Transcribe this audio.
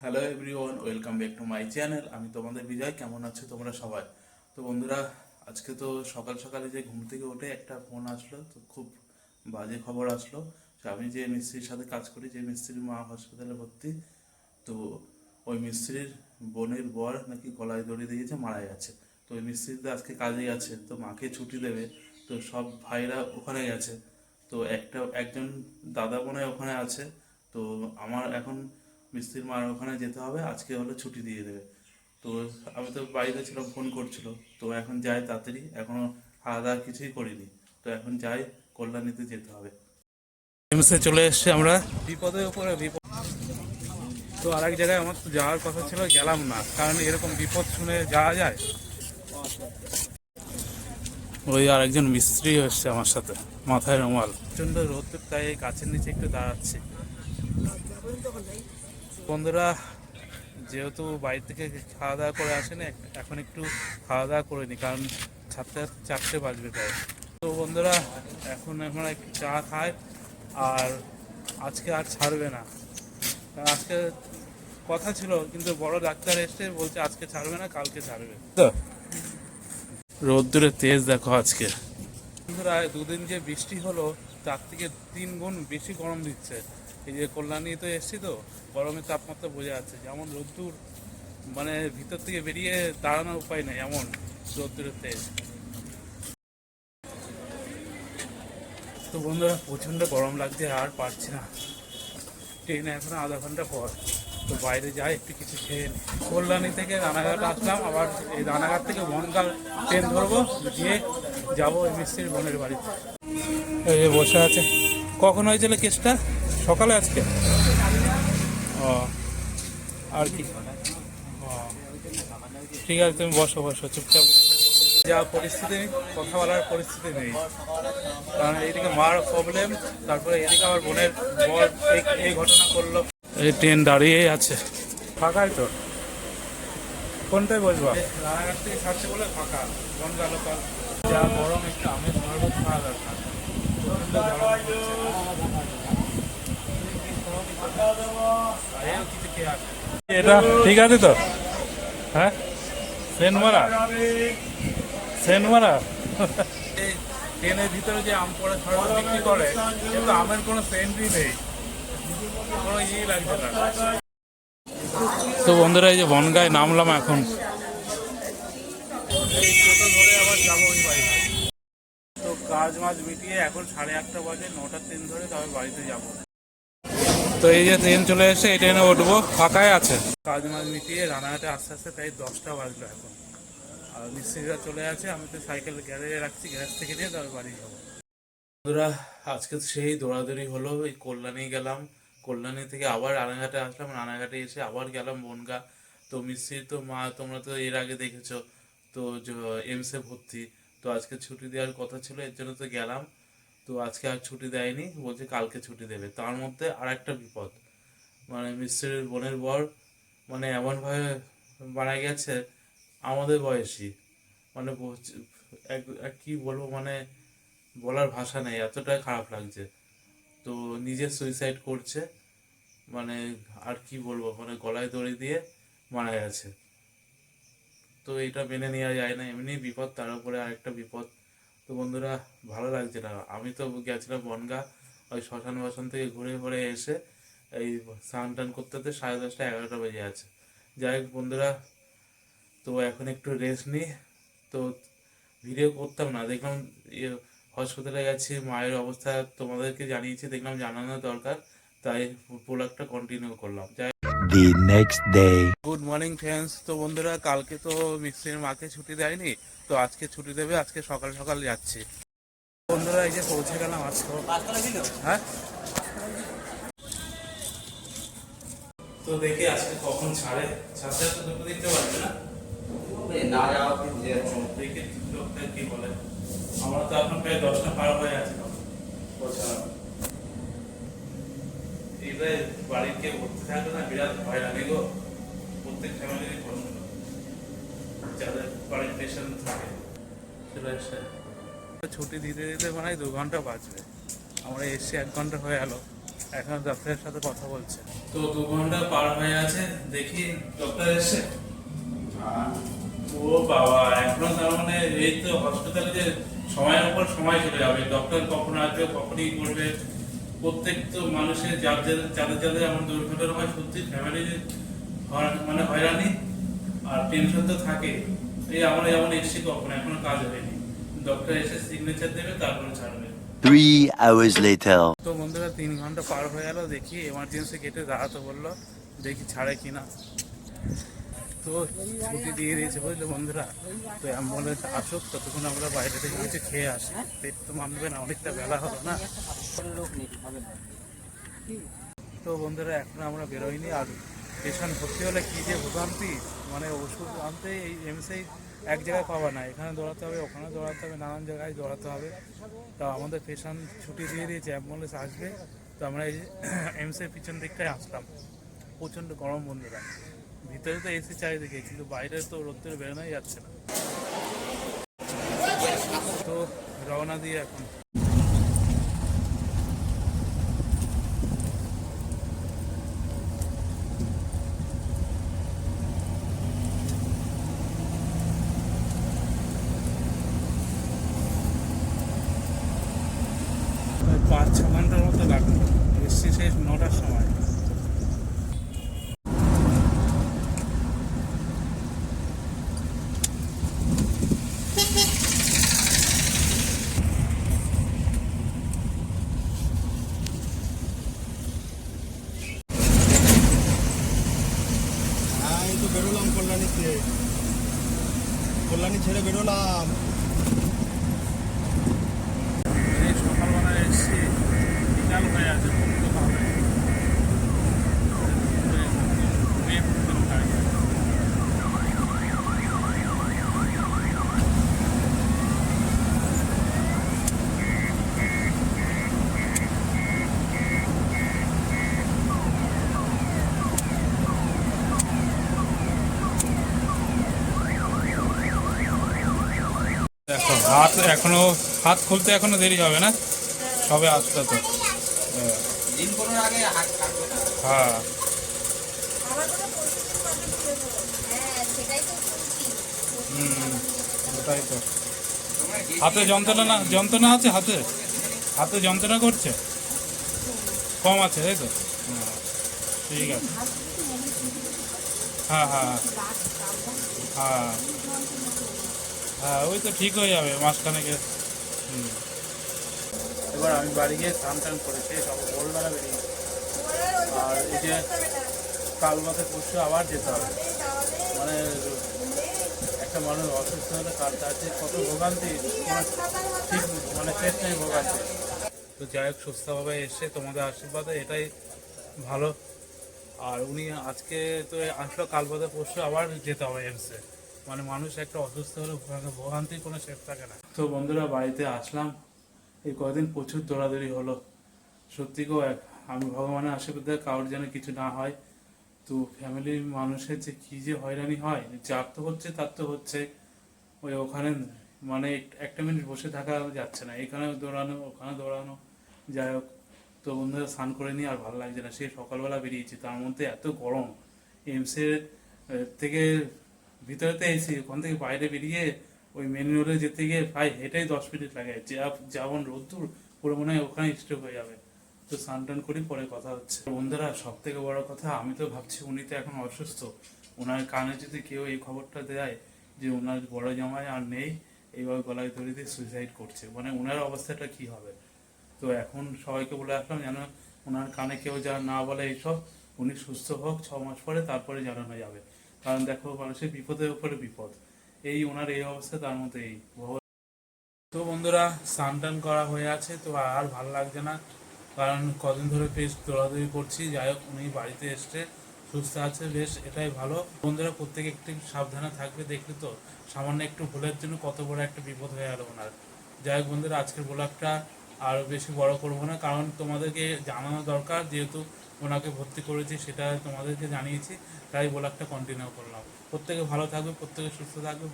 Hello everyone, welcome back to my channel. আমি তোমাদের বিজয়। কেমন আছো তোমরা সবাই? তো বন্ধুরা, আজকে তো সকাল সকালে যে ঘুম থেকে উঠে একটা ফোন আসলো, তো খুব বাজে খবর আসলো। তো আমি যে মিস্ত্রির সাথে কাজ করি, যে মিস্ত্রির মা হসপিটালে ভর্তি, তো ওই মিস্ত্রির বোনের বর নাকি গলায় দড়ি দিয়েছে, মারা গেছে। তো ওই মিস্ত্রি তো আজকে কাজেই আছে, তো মাকে ছুটি দেবে, তো সব ভাইরা ওখানে গেছে। তো একজন দাদা মনে হয় ওখানে আছে। তো আমার এখন মিস্ত্রির মার ওখানে যেতে হবে, আজকে হলে ছুটি দিয়ে দেবে। তো আমি তো বাড়িতে ছিলাম, ফোন করছিল। তো এখন যাই তাড়াতাড়ি, এখনো খাওয়া দাওয়া কিছুই করিনি। তো এখন যাই, কল্যাণীতে যেতে হবে। এমসে চলে এসছে আমরা, বিপদের উপরে বিপদ। তো আরেক জায়গায় আমার তো যাওয়ার কথা ছিল, গেলাম না, কারণ এরকম বিপদ শুনে যাওয়া যায়? ওই আরেকজন মিস্ত্রি এসছে আমার সাথে, মাথায় রুমাল, প্রচন্ড রোদ, তাই এই গাছের নিচে একটু দাঁড়াচ্ছি। বন্ধুরা, যেহেতু বাড়ি থেকে খাওয়া দাওয়া করে আসেনি, এখন একটু খাওয়া দাওয়া করে নিই, কারণ 4টে বাজবে প্রায়। তো বন্ধুরা, এখন আমরা একটু চা খাই। আর আজকে আর ছাড়বে না, কারণ আজকে কথা ছিল, কিন্তু বড় ডাক্তার এসে বলছে আজকে ছাড়বে না, কালকে ছাড়বে। তো রোদ্দুরের তেজ দেখো আজকে। বন্ধুরা, দুদিন যে বৃষ্টি হলো, তার থেকে 3 গুণ বেশি গরম দিচ্ছে। এই যে কল্যাণীতে এসছি, তো গরমের তাপমাত্রা বোঝা যাচ্ছে, যেমন রোদ্দুর, মানে ভিতর থেকে বেরিয়ে দাঁড়ানোর উপায় নেই, এমন রোদ্দুরের তেজ। তো বন্ধুরা, প্রচণ্ড গরম লাগছে, আর পারছি না। ট্রেনে এখন আধা ঘন্টা পর, তো বাইরে যাই একটু কিছু খেয়ে নিই। কল্যাণী থেকে রানাঘাট আসলাম, আবার এই রানাঘাট থেকে বনগাঁ ট্রেন ধরবো, গিয়ে যাবো ওই মিস্ত্রির বোনের বাড়িতে। এই যে বসে আছে। কখন হয়েছিল কেসটা? সকালে আজকে? ও, আর কি? ও, ঠিক আছে, তুমি বসো বসো চুপচাপ। যা পরিস্থিতি, কথা বলার পরিস্থিতি নেই, কারণ এইদিকে মার প্রবলেম, তারপরে এদিকে আমার বোনের বর এই ঘটনা করলো। এই ট্রেন দাঁড়িয়েই আছে, ফাঁকাই তো। কোনটায় বসবা? রানাঘাট থেকে ছাড়ছে বলে ফাঁকা, বনগাঁ লোকাল। যা গরম, একটু আমের শরবত খাওয়া দরকার। এটা ঠিক আছে তো? হ্যাঁ, সেনমারা, সেনমারা। এই ট্রেনের ভিতরে যে আম পড়ে শরবত বিক্রি করে, কিন্তু আমের কোনো সেন্টই নেই, কোনো ইয়েই লাগছে না। তো বন্ধুরা, এই যে বনগাঁয় নামলাম এখন, এই টোটো ধরে আবার যাবো ওই বাড়িতে। তো কাজ মাজ মিটিয়ে এখন 8:30 বাজে, 9টার ট্রেন ধরে তবে বাড়িতে যাব। তো এই যে ট্রেন চলে এসে, এই ট্রেনে উঠবো, ফাঁকায় আছে। কাজ মাজ মিটিয়ে রানাঘাটে আস্তে আস্তে প্রায় 10টা বাজলো এখন। আর মিস্ত্রিরা চলে আছে, আমি তো সাইকেল গ্যারেজে রাখছি, গ্যারেজ থেকে নিয়ে তবে বাড়ি যাবো। বন্ধুরা, আজকে তো সেই দৌড়াদৌড়ি হলো, এই কল্যাণী গেলাম, কল্যাণী থেকে আবার রানাঘাটে আসলাম, রানাঘাটে এসে আবার গেলাম বনগাঁ। তো মিস্ত্রি তো মা, তোমরা তো এর আগে দেখেছো, তো এমসে ভর্তি। তো আজকে ছুটি দেওয়ার কথা ছিল, এর জন্য তো গেলাম। তো আজকে আর ছুটি দেয়নি, বলছে কালকে ছুটি দেবে। তার মধ্যে আর একটা বিপদ, মানে মিস্ত্রির বোনের বর, মানে এমনভাবে মারা গেছে, আমাদের বয়সী, মানে কি বলবো, মানে বলার ভাষা নেই, এতটাই খারাপ লাগছে। তো নিজে সুইসাইড করছে, মানে আর কি বলবো, মানে গলায় দড়ি দিয়ে মারা গেছে। তো এটা মেনে নেওয়া যায় না, এমনি বিপদ, তার উপরে আরেকটা বিপদ। তো বন্ধুরা, ভালো লাগছে না। আমি তো গেছিলাম বনগাঁ, ওই শ্মশান বাসন থেকে ঘুরে ঘুরে এসে এই স্নান টান করতে করতে 10:30 11টা বেজে আছে। যাই হোক বন্ধুরা, তো এখন একটু রেস্ট নিই। তো ভিডিও করতাম না, দেখলাম হসপিটালে গেছি, মায়ের অবস্থা তোমাদেরকে জানিয়েছি, দেখলাম জানানো দরকার, তাই ব্লগটা কন্টিনিউ করলাম। যাই, The next day. Good morning friends. তো বন্ধুরা, কালকে তো মিস্ত্রির মাকে ছুটি দেয়নি, তো আজকে ছুটি দেবে, আজকে সকাল সকাল যাচ্ছি। বন্ধুরা, এই যে পৌঁছে গেলাম আজকে। হ্যাঁ, তো দেখি আজকে কখন ছাড়ে। ছাড়তে তো দুটো দিতে পারবে না, দেখি লোকটা কি বলে। আমার তো এখন প্রায় 10টা পার হয়ে আছে পৌঁছানো। এইবারে বাড়ির কেউ ভর্তি থাকবে না, বিরাট ভয় লাগে গো। প্রত্যেক ফ্যামিলিরই প্রশ্ন, যাদের বাড়ির পেশেন্ট থাকে। চলে এসে ছুটি দিতে দিতে মানে 2 ঘন্টা বাঁচবে, আমরা এসে 1 ঘন্টা হয়ে গেল। এখন ডক্টরের সাথে কথা বলছে। তো 2 ঘন্টা পার হয়ে আছে, দেখি ডক্টর এসে। ও বাবা, এখনো তার মানে এই তো হসপিটালে যে সময়ের উপর সময় চলে যাবে, ডক্টর কখন আসবে কখনই করবে। প্রত্যেক তো মানুষের যাদের যাদের যাদের এমন দুর্ঘটনা হয়, সত্যি ফ্যামিলির মানে হয়রানি আর টেনশন তো থাকে। এই আমরা যেমন এসছি কখন, এখনো কাজ হয়নি, ডক্টর এসে সিগনেচার দেবে তারপরে ছাড়বে। 3 hours later. তো বন্ধুরা 3 ঘন্টা পার হয়ে গেল, দেখি এমার্জেন্সি গেটে দাঁড়াতে বললো, দেখি ছাড়ে কিনা। তো ছুটি দিয়ে দিয়েছে বুঝলে বন্ধুরা। তো অ্যাম্বুলেন্স আসুক, ততক্ষণ আমরা বাইরে থেকে কিছু খেয়ে আসি, পেট তো মানবে না, অনেকটা বেলা হলো না। তো বন্ধুরা এখন আমরা বেরোইনি, আর পেশেন্ট ভর্তি হলে কী যে ভোগান্তি, মানে ওষুধ আনতে এই এমসেই এক জায়গায় পাওয়া না, এখানে দৌড়াতে হবে, ওখানে দৌড়াতে হবে, নানান জায়গায় দৌড়াতে হবে। তো আমাদের পেশেন্ট ছুটি দিয়ে দিয়েছে, অ্যাম্বুলেন্স আসবে। তো আমরা এই এমসের পিছন দিকটায় আসলাম। প্রচণ্ড গরম বন্ধুরা, ভিতরে তো এসি চারিদিকে, কিন্তু বাইরে তো রোদ্দুর বেরোনোই যাচ্ছে না। তো রওনা দিয়ে এখন। 5-6 ঘন্টার মতো লাগলো, এসছি সেই 9টার সময়। এই তো বেরোলাম কল্যাণী ছেড়ে বেরোলাম। এই সকালবেলা এসছি, বিকাল হয়ে আছে, ঘুমতে হবে। দেখো হাত খুলতে এখনো দেরি হবে না, সবে আসতে তো। দিন কোনোর আগে হাত থাকবে না। হ্যাঁ, ওটাই তো। হাতে যন্ত্রণা আছে, হাতে যন্ত্রণা করছে, কম আছে তাই তো। হ্যাঁ, ঠিক আছে। হ্যাঁ হ্যাঁ হ্যাঁ হ্যাঁ, ওই তো ঠিক হয়ে যাবে মাঝখানেকে। এবার আমি বাড়ি গিয়ে স্নান টান করেছি, সব ভোরবেলা বেরিয়ে। আর এই যে কাল মাসে পরশু আবার যেতে হবে, মানে একটা মানুষ অসুস্থ হলে কাল তাতে কত ভোগান্তি, ঠিক মানে শেষ নেই ভোগান্তি। তো যাই হোক, সুস্থভাবে এসে তোমাদের আশীর্বাদে এটাই ভালো। আর উনি আজকে তো আসলো, কাল বাদে পরশু আবার যেতে হবে এমসে। মানে মানুষ একটা অসুস্থ হলে ভোগান্তির কোনো শেষ থাকে না। তো বন্ধুরা বাড়িতে আসলাম, এই কদিন প্রচুর দৌড়াদৌড়ি হলো। সত্যি গো, আমি ভগবানের আশীর্বাদে কারোর যেন কিছু না হয়। তো ফ্যামিলির মানুষের যে কী যে হয়রানি হয়, যার তো হচ্ছে তার তো হচ্ছে, ওখানে মানে একটা মিনিট বসে থাকা যাচ্ছে না, এখানে দৌড়ানো ওখানে দৌড়ানো। যাই হোক, তো বন্ধুরা স্নান করে নিয়ে আর ভালো লাগছে না, সেই সকালবেলা বেরিয়েছি, তার মধ্যে এত গরম। এমসের থেকে ভিতরেতে এসি, ওখান থেকে বাইরে বেরিয়ে ওই মেন রোডে যেতে গিয়ে প্রায় হেঁটেই 10 মিনিট লাগে, যেমন রোদ্দুর, পুরো মনে হয় ওখানে স্ট্রোক হয়ে যাবে। তো স্নান টান করি, পরে কথা হচ্ছে। বন্ধুরা সব থেকে বড় কথা, আমি তো ভাবছি উনি তো এখন অসুস্থ, ওনার কানে যদি কেউ এই খবরটা দেয় যে ওনার বড় জামাই আর নেই, এইভাবে গলায় ধরে দিয়ে সুইসাইড করছে, মানে ওনার অবস্থাটা কি হবে। তো এখন সবাইকে বলে আসলাম যেন ওনার কানে কেউ যা না বলে এইসব, উনি সুস্থ হোক 6 মাস পরে, তারপরে জানানো যাবে। কারণ দেখো, মানুষের বিপদের উপরে বিপদ, এই ওনার এই অবস্থা, তার মধ্যে এই। তো বন্ধুরা স্নান টান করা হয়ে আছে, তো আর ভালো লাগছে না, কারণ কদিন ধরে বেশ দৌড়াদৌড়ি করছি। যাই হোক, উনি বাড়িতে এসছে, সুস্থ আছে, বেশ এটাই ভালো। বন্ধুরা প্রত্যেকে একটু সাবধানে থাকবে, দেখলে তো সামান্য একটু ভুলের জন্য কত বড় একটা বিপদ হয়ে গেল ওনার। যাই হোক বন্ধুরা, আজকের ব্লগটা আরও বেশি বড় করবো না, কারণ তোমাদেরকে জানানো দরকার, যেহেতু ওনাকে ভর্তি করেছি সেটা তোমাদেরকে জানিয়েছি, তাই ব্লগটা কন্টিনিউ করলাম। প্রত্যেকে ভালো থাকবে, প্রত্যেকে সুস্থ থাকবে।